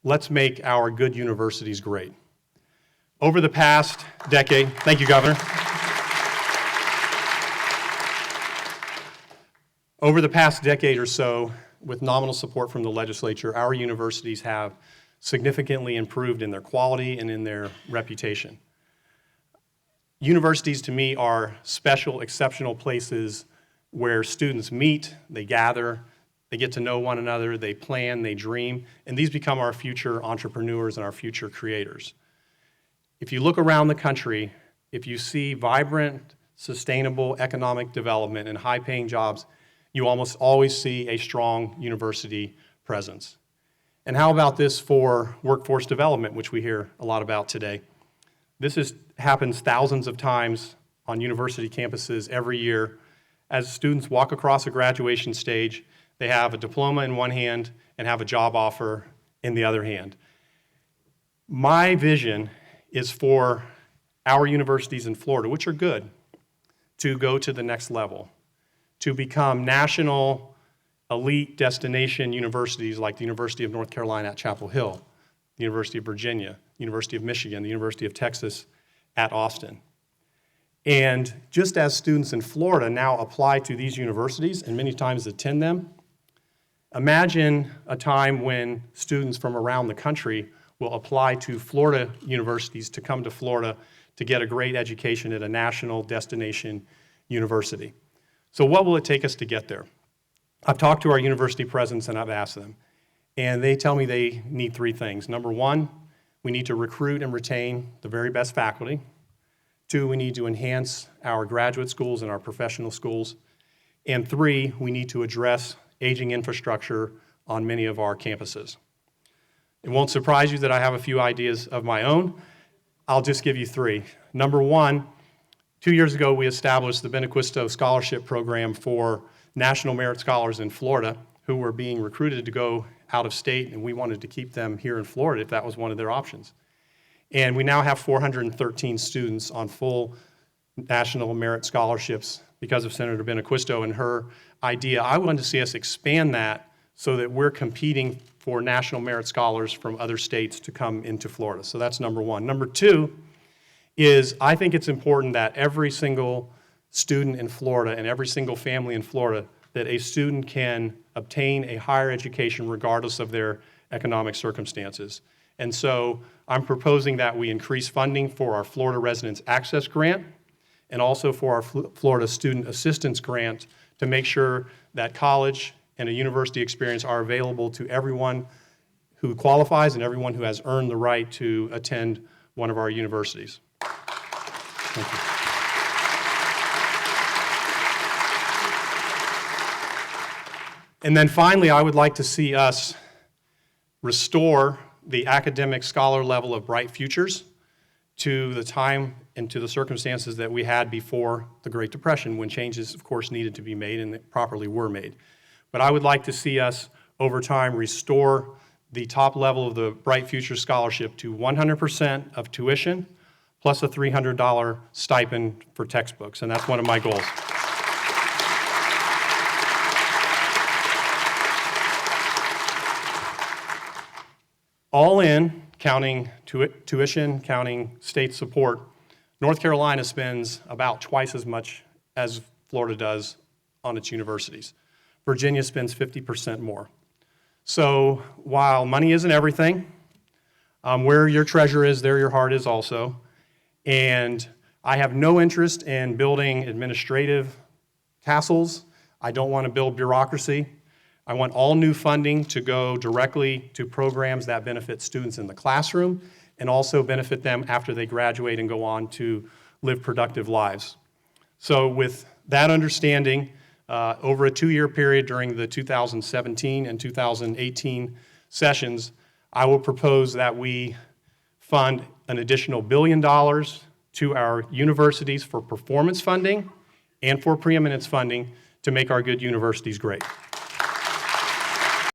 let's make our good universities great. Over the past decade, thank you, Governor. Over the past decade or so, with nominal support from the legislature, our universities have significantly improved in their quality and in their reputation. Universities, to me, are special, exceptional places where students meet, they gather, they get to know one another, they plan, they dream, and these become our future entrepreneurs and our future creators. If you look around the country, if you see vibrant, sustainable economic development and high-paying jobs, you almost always see a strong university presence. And how about this for workforce development, which we hear a lot about today? This happens thousands of times on university campuses every year. As students walk across a graduation stage, they have a diploma in one hand and have a job offer in the other hand. My vision is for our universities in Florida, which are good, to go to the next level, to become national elite destination universities like the University of North Carolina at Chapel Hill, the University of Virginia, University of Michigan, the University of Texas at Austin. And just as students in Florida now apply to these universities and many times attend them, imagine a time when students from around the country will apply to Florida universities to come to Florida to get a great education at a national destination university. So what will it take us to get there? I've talked to our university presidents and I've asked them, and they tell me they need three things. Number one, we need to recruit and retain the very best faculty. Two, we need to enhance our graduate schools and our professional schools. And three, we need to address aging infrastructure on many of our campuses. It won't surprise you that I have a few ideas of my own. I'll just give you three. Number one, 2 years ago we established the Benequisto Scholarship Program for National Merit Scholars in Florida who were being recruited to go out of state, and we wanted to keep them here in Florida if that was one of their options. And we now have 413 students on full National Merit Scholarships because of Senator Benequisto and her idea. I wanted to see us expand that so that we're competing for National Merit Scholars from other states to come into Florida. So that's number one. Number two is I think it's important that every single student in Florida and every single family in Florida, that a student can obtain a higher education regardless of their economic circumstances. And so I'm proposing that we increase funding for our Florida Residents Access Grant and also for our Florida Student Assistance Grant to make sure that college and a university experience are available to everyone who qualifies and everyone who has earned the right to attend one of our universities. Thank you. And then finally, I would like to see us restore the academic scholar level of Bright Futures to the time and to the circumstances that we had before the Great Depression, when changes, of course, needed to be made and that properly were made. But I would like to see us, over time, restore the top level of the Bright Futures Scholarship to 100% of tuition plus a $300 stipend for textbooks, and that's one of my goals. All in, counting tuition, counting state support, North Carolina spends about twice as much as Florida does on its universities. Virginia spends 50% more. So while money isn't everything, where your treasure is, there your heart is also. And I have no interest in building administrative castles. I don't want to build bureaucracy. I want all new funding to go directly to programs that benefit students in the classroom and also benefit them after they graduate and go on to live productive lives. So with that understanding, over a 2-year period during the 2017 and 2018 sessions, I will propose that we fund an additional $1 billion to our universities for performance funding and for preeminence funding to make our good universities great.